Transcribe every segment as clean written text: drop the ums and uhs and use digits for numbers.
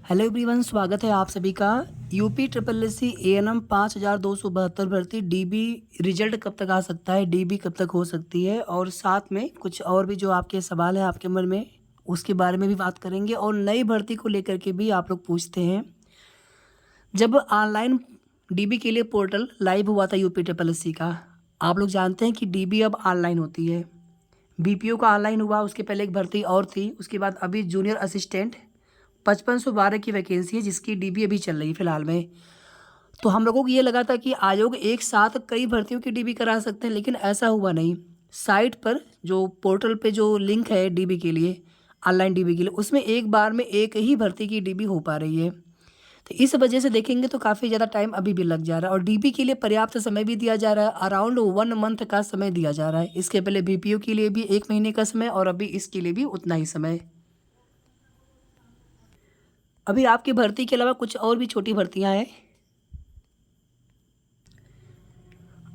Hello everyone, स्वागत है आप सभी का। UP triple S C ANM 5272 भर्ती डीबी रिजल्ट कब तक आ सकता है, डीबी कब तक हो सकती है, और साथ में कुछ और भी जो आपके सवाल है आपके मन में उसके बारे में भी बात करेंगे। और नई भर्ती को लेकर के भी आप लोग पूछते हैं। जब ऑनलाइन डीबी के लिए पोर्टल लाइव हुआ था यूपी ट्रिपल एस सी का, आप लोग जानते हैं कि डीबी अब ऑनलाइन होती है। बीपीओ का ऑनलाइन हुआ, उसके पहले एक भर्ती और थी, उसके बाद अभी जूनियर असिस्टेंट 5512 की वैकेंसी है जिसकी डीबी अभी चल रही है फिलहाल में। तो हम लोगों को ये लगा था कि आयोग एक साथ कई भर्तियों की डीबी करा सकते हैं, लेकिन ऐसा हुआ नहीं। साइट पर जो पोर्टल पे जो लिंक है डीबी के लिए, ऑनलाइन डीबी के लिए, उसमें एक बार में एक ही भर्ती की डीबी हो पा रही है। तो इस वजह से देखेंगे तो काफ़ी ज़्यादा टाइम अभी भी लग जा रहा है, और डीबी के लिए पर्याप्त समय भी दिया जा रहा है। अराउंड 1 मंथ का समय दिया जा रहा है। इसके पहले बीपीओ के लिए भी 1 महीने का समय, और अभी इसके लिए भी उतना ही समय। अभी आपकी भर्ती के अलावा कुछ और भी छोटी भर्तियां हैं।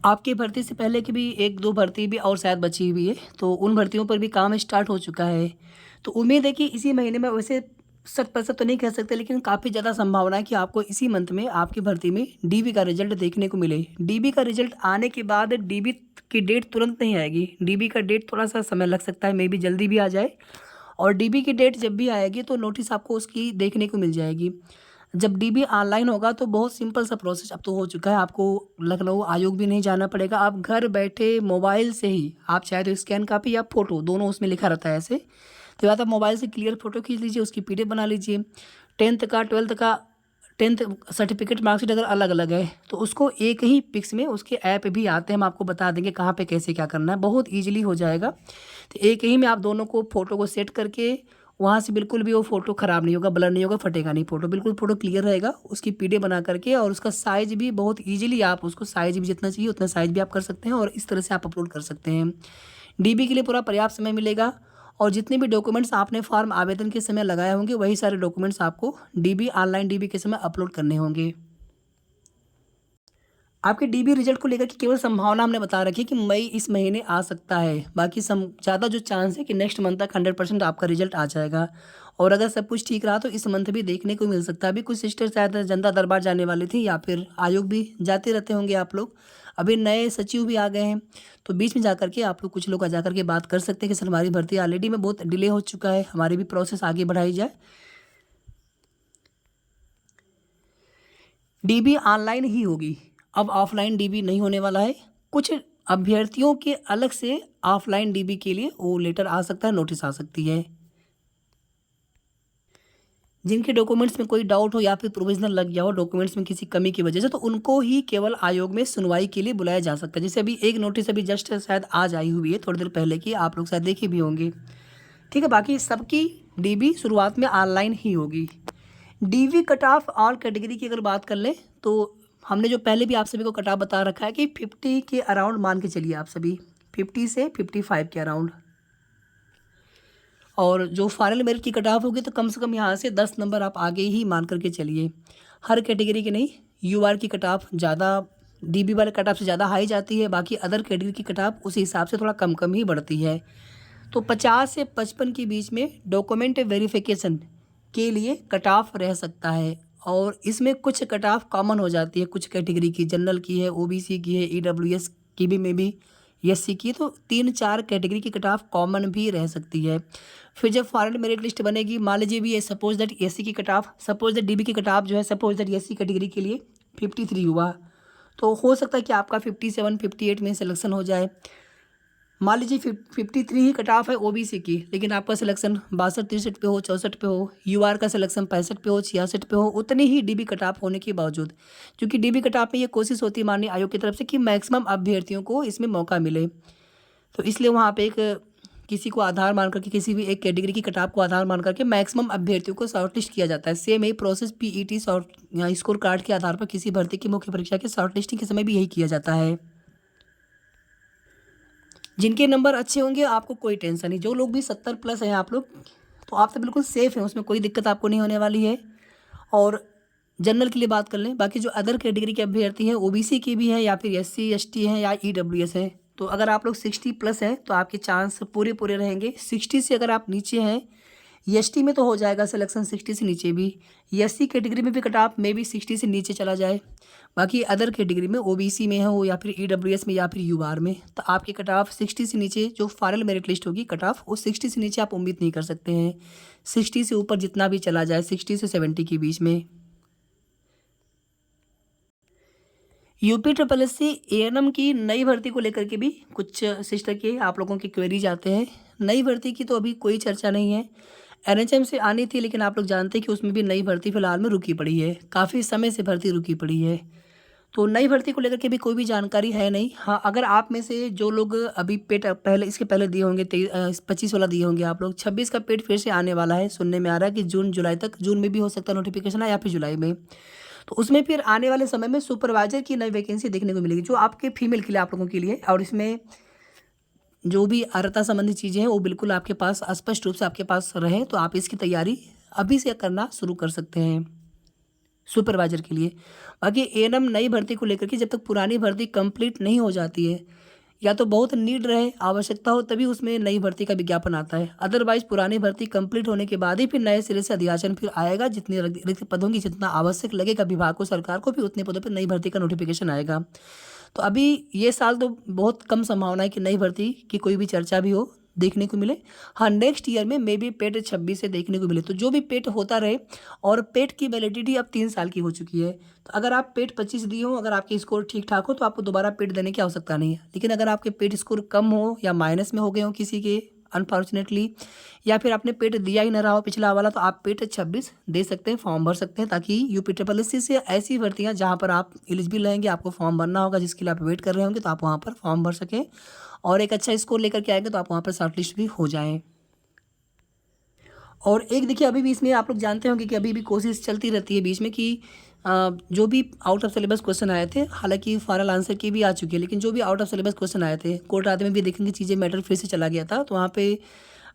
आपकी भर्ती से पहले की भी एक दो भर्ती भी और शायद बची हुई है, तो उन भर्तियों पर भी काम स्टार्ट हो चुका है। तो उम्मीद है कि इसी महीने में, वैसे 100% तो नहीं कह सकते, लेकिन काफ़ी ज़्यादा संभावना है कि आपको इसी मंथ में आपकी भर्ती में डीबी का रिजल्ट देखने को मिले। डीबी का रिजल्ट आने के बाद डीबी की डेट तुरंत नहीं आएगी। डीबी का डेट थोड़ा सा समय लग सकता है, मे बी जल्दी भी आ जाए। और डीबी की डेट जब भी आएगी तो नोटिस आपको उसकी देखने को मिल जाएगी। जब डीबी ऑनलाइन होगा तो बहुत सिंपल सा प्रोसेस अब तो हो चुका है। आपको लखनऊ आयोग भी नहीं जाना पड़ेगा। आप घर बैठे मोबाइल से ही, आप चाहे तो स्कैन कॉपी या फ़ोटो दोनों उसमें लिखा रहता है ऐसे, तो या तो आप मोबाइल से क्लियर फ़ोटो खींच लीजिए, उसकी पीडीएफ बना लीजिए। 10th का 12th का 10th सर्टिफिकेट मार्कशीट अगर अलग अलग है तो उसको एक ही पिक्स में, उसके ऐप भी आते हैं, हम आपको बता देंगे कहाँ पे कैसे क्या करना है, बहुत ईजिली हो जाएगा। तो एक ही में आप दोनों को फ़ोटो को सेट करके, वहाँ से बिल्कुल भी वो फ़ोटो ख़राब नहीं होगा, ब्लर नहीं होगा, फटेगा नहीं फ़ोटो, बिल्कुल फ़ोटो क्लियर रहेगा। उसकी पीडीएफ बना करके, और उसका साइज़ भी बहुत ईजिली, आप उसको साइज़ भी जितना चाहिए उतना साइज़ भी आप कर सकते हैं, और इस तरह से आप अपलोड कर सकते हैं। डीबी के लिए पूरा पर्याप्त समय मिलेगा, और जितने भी डॉक्यूमेंट्स आपने फॉर्म आवेदन के समय लगाए होंगे वही सारे डॉक्यूमेंट्स आपको डीबी ऑनलाइन डीबी के समय अपलोड करने होंगे। आपके डीबी रिजल्ट को लेकर के केवल संभावना हमने बता रखी है कि मई इस महीने आ सकता है। बाकी सम ज़्यादा जो चांस है कि नेक्स्ट मंथ तक 100% आपका रिजल्ट आ जाएगा। और अगर सब कुछ ठीक रहा तो इस मंथ भी देखने को मिल सकता है। अभी कुछ सिस्टर शायद जनता दरबार जाने वाली थी, या फिर आयोग भी जाते रहते होंगे आप लोग। अभी नए सचिव भी आ गए हैं, तो बीच में जाकर के आप लोग, कुछ लोग जा करके बात कर सकते हैं कि सर हमारी भर्ती ऑलरेडी में बहुत डिले हो चुका है, हमारी भी प्रोसेस आगे बढ़ाई जाए। डीबी ऑनलाइन ही होगी, अब ऑफलाइन डीबी नहीं होने वाला है। कुछ अभ्यर्थियों के अलग से ऑफलाइन डीबी के लिए वो लेटर आ सकता है, नोटिस आ सकती है। जिनके डॉक्यूमेंट्स में कोई डाउट हो या फिर प्रोविजनल लग गया हो डॉक्यूमेंट्स में किसी कमी की वजह से, तो उनको ही केवल आयोग में सुनवाई के लिए बुलाया जा सकता है। जैसे अभी एक नोटिस अभी जस्ट शायद आज आई हुई है, थोड़ी देर पहले की, आप लोग शायद देखे भी होंगे। ठीक है, बाकी सबकी डीबी शुरुआत में ऑनलाइन ही होगी। DV cut off all category की अगर बात कर लें तो हमने जो पहले भी आप सभी को कट ऑफ बता रखा है कि 50 के अराउंड मान के चलिए आप सभी, 50 से 55 के अराउंड। और जो फाइनल मेरिट की कट ऑफ होगी तो कम से कम यहाँ से 10 नंबर आप आगे ही मान करके चलिए। हर कैटेगरी की नहीं, यूआर की कट ऑफ ज़्यादा डीबी वाले कट ऑफ से ज़्यादा हाई जाती है, बाकी अदर कैटेगरी की कट ऑफ उसी हिसाब से थोड़ा कम कम ही बढ़ती है। तो 50 से 55 के बीच में डॉक्यूमेंट वेरिफिकेशन के लिए कट ऑफ रह सकता है। और इसमें कुछ कट ऑफ कॉमन हो जाती है, कुछ कैटेगरी की, जनरल की है, ओबीसी की है, ईडब्ल्यूएस की भी में भी, एससी की, तो 3-4 कैटेगरी की कट ऑफ कॉमन भी रह सकती है। फिर जब फाइनल मेरिट लिस्ट बनेगी, मान लीजिए भी ये सपोज दैट एससी की cut off, suppose that dB की कट ऑफ जो है, सपोज दैट एससी कैटेगरी के लिए 53 हुआ, तो हो सकता है कि आपका 57-58 में सिलेक्शन हो जाए। मान लीजिए 53 ही कट ऑफ है ओबीसी की, लेकिन आपका सिलेक्शन 62-63 पे हो, 64 पे हो, यूआर का सिलेक्शन 65 पे हो, 66 पे हो, उतनी ही डीबी कट ऑफ होने के बावजूद, क्योंकि डीबी कट ऑफ में ये कोशिश होती है माननीय आयोग की तरफ से कि मैक्सिमम अभ्यर्थियों को इसमें मौका मिले, तो इसलिए वहाँ पे एक किसी को आधार मान करके, किसी भी एक कैटेगरी की कट ऑफ को आधार मान करके मैक्सिमम अभ्यर्थियों को शॉर्ट लिस्ट किया जाता है। सेम यही process PET short score card के आधार पर किसी भर्ती की मुख्य परीक्षा के शॉर्ट लिस्टिंग के समय भी यही किया जाता है। जिनके नंबर अच्छे होंगे आपको कोई टेंशन नहीं। जो लोग भी 70 प्लस हैं आप लोग, तो आप तो बिल्कुल सेफ़ हैं, उसमें कोई दिक्कत आपको नहीं होने वाली है। और जनरल के लिए बात कर लें, बाकी जो अदर कैटेगरी के अभ्यर्थी हैं, ओबीसी की भी हैं या फिर एससी एसटी हैं या ईडब्ल्यूएस हैं, तो अगर आप लोग 60 प्लस हैं तो आपके चांस पूरे पूरे रहेंगे। 60 से अगर आप नीचे हैं एसटी में तो हो जाएगा सिलेक्शन 60 से नीचे भी, एससी कैटेगरी में भी कट ऑफ मे बी 60 से नीचे चला जाए। बाकी अदर कैटेगरी में ओबीसी में हो या फिर ईडब्ल्यूएस में या फिर यूआर में, तो आपकी कट ऑफ 60 से नीचे जो फाइनल मेरिट लिस्ट होगी कट ऑफ वो 60 से नीचे आप उम्मीद नहीं कर सकते हैं। 60 से ऊपर जितना भी चला जाए 60 से 70 के बीच में। UP triple S C ANM की नई भर्ती को लेकर के भी कुछ सिस्टर के आप लोगों की क्वेरीज आते हैं। नई भर्ती की तो अभी कोई चर्चा नहीं है, एनएचएम से आनी थी, लेकिन आप लोग जानते हैं कि उसमें भी नई भर्ती फिलहाल में रुकी पड़ी है, काफ़ी समय से भर्ती रुकी पड़ी है। तो नई भर्ती को लेकर के भी कोई भी जानकारी है नहीं। हाँ, अगर आप में से जो लोग अभी पेट पहले इसके पहले दिए होंगे 25 वाला दिए होंगे आप लोग, 26 का पेट फिर से आने वाला है, सुनने में आ रहा है कि जून जुलाई तक, जून में भी हो सकता है नोटिफिकेशन आए या फिर जुलाई में। तो उसमें फिर आने वाले समय में सुपरवाइजर की नई वैकेंसी देखने को मिलेगी जो आपके फीमेल के लिए, आप लोगों के लिए। और इसमें जो भी अर्हता संबंधी चीज़ें हैं वो बिल्कुल आपके पास स्पष्ट रूप से आपके पास रहे, तो आप इसकी तैयारी अभी से करना शुरू कर सकते हैं सुपरवाइजर के लिए। बाकी एएनएम नई भर्ती को लेकर के जब तक पुरानी भर्ती कंप्लीट नहीं हो जाती है, या तो बहुत नीड रहे, आवश्यकता हो, तभी उसमें नई भर्ती का विज्ञापन आता है। अदरवाइज पुरानी भर्ती कंप्लीट होने के बाद ही फिर नए सिरे से अधियाचन फिर आएगा। जितने रिक्त पदों की जितना आवश्यक लगेगा विभाग को, सरकार को, भी उतने पदों पर नई भर्ती का नोटिफिकेशन आएगा। तो अभी ये साल तो बहुत कम संभावना है कि नई भर्ती की कोई भी चर्चा भी हो, देखने को मिले। हाँ, नेक्स्ट ईयर में मे बी पेट 26 से देखने को मिले, तो जो भी पेट होता रहे। और पेट की वैलिडिटी अब 3 साल की हो चुकी है, तो अगर आप पेट 25 दिए हो, अगर आपके स्कोर ठीक ठाक हो, तो आपको दोबारा पेट देने की आवश्यकता नहीं है। लेकिन अगर आपके पेट स्कोर कम हो या माइनस में हो गए हो किसी के अनफॉर्चुनेटली, या फिर आपने पेट दिया ही ना रहा हो पिछला वाला, तो आप पेट 26 दे सकते हैं, फॉर्म भर सकते हैं, ताकि यूपी ट्रिपल एस सी से ऐसी भर्तियाँ जहाँ पर आप एलिजिबल रहेंगे, आपको फॉर्म भरना होगा, जिसके लिए आप वेट कर रहे होंगे, तो आप वहाँ पर फॉर्म भर सकें और एक अच्छा स्कोर लेकर के आएंगे, तो आप वहाँ पर शॉर्टलिस्ट भी हो जाएं। और एक देखिए, अभी भी इसमें आप लोग जानते होंगे कि अभी भी कोशिश चलती रहती है बीच में कि जो भी आउट ऑफ सिलेबस क्वेश्चन आए थे, हालांकि फाइनल आंसर की भी आ चुकी है, लेकिन जो भी आउट ऑफ सिलेबस क्वेश्चन आए थे, कोर्ट आदि में भी देखेंगे चीज़ें मैटर फिर से चला गया था, तो वहाँ पे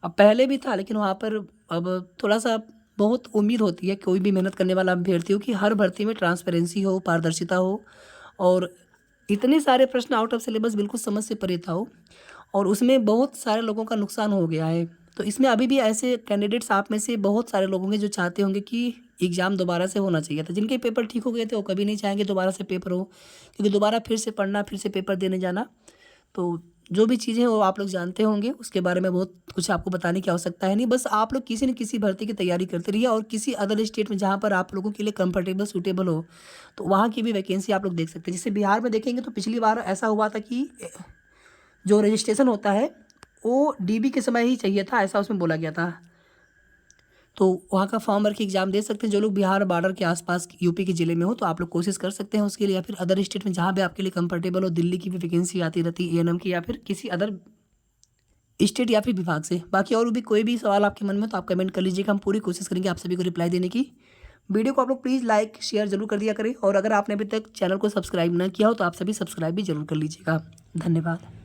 अब पहले भी था, लेकिन वहाँ पर अब थोड़ा सा बहुत उम्मीद होती है कोई भी मेहनत करने वाला अभ्यर्थी हो कि हर भर्ती में ट्रांसपेरेंसी हो, पारदर्शिता हो, और इतने सारे प्रश्न आउट ऑफ सिलेबस बिल्कुल समझ से परे था हो, और उसमें बहुत सारे लोगों का नुकसान हो गया है। तो इसमें अभी भी ऐसे कैंडिडेट्स आप में से बहुत सारे लोग होंगे जो चाहते होंगे कि एग्ज़ाम दोबारा से होना चाहिए था। जिनके पेपर ठीक हो गए थे वो कभी नहीं चाहेंगे दोबारा से पेपर हो, क्योंकि दोबारा फिर से पढ़ना, फिर से पेपर देने जाना। तो जो भी चीज़ें हैं वो आप लोग जानते होंगे, उसके बारे में बहुत कुछ आपको बताने की आवश्यकता है नहीं। बस आप लोग किसी न किसी भर्ती की तैयारी करते रहिए, और किसी अदर स्टेट में जहाँ पर आप लोगों के लिए कंफर्टेबल, सूटेबल हो, तो वहाँ की भी वैकेंसी आप लोग देख सकते हैं। जैसे बिहार में देखेंगे तो पिछली बार ऐसा हुआ था कि जो रजिस्ट्रेशन होता है वो डीबी के समय ही चाहिए था, ऐसा उसमें बोला गया था। तो वहाँ का फॉर्म भर के एग्ज़ाम दे सकते हैं जो लोग बिहार बॉर्डर के आसपास यूपी के ज़िले में हो, तो आप लोग कोशिश कर सकते हैं उसके लिए, या फिर अदर स्टेट में जहाँ भी आपके लिए कंफर्टेबल हो। दिल्ली की भी वैकेंसी आती रहती है एएनएम की, या फिर किसी अदर स्टेट या फिर विभाग से। बाकी और भी कोई भी सवाल आपके मन में तो आप कमेंट कर लीजिएगा, हम पूरी कोशिश करेंगे आप सभी को रिप्लाई देने की। वीडियो को आप लोग प्लीज़ लाइक शेयर जरूर कर दिया करें, और अगर आपने अभी तक चैनल को सब्सक्राइब ना किया हो तो आप सभी सब्सक्राइब भी जरूर कर लीजिएगा। धन्यवाद।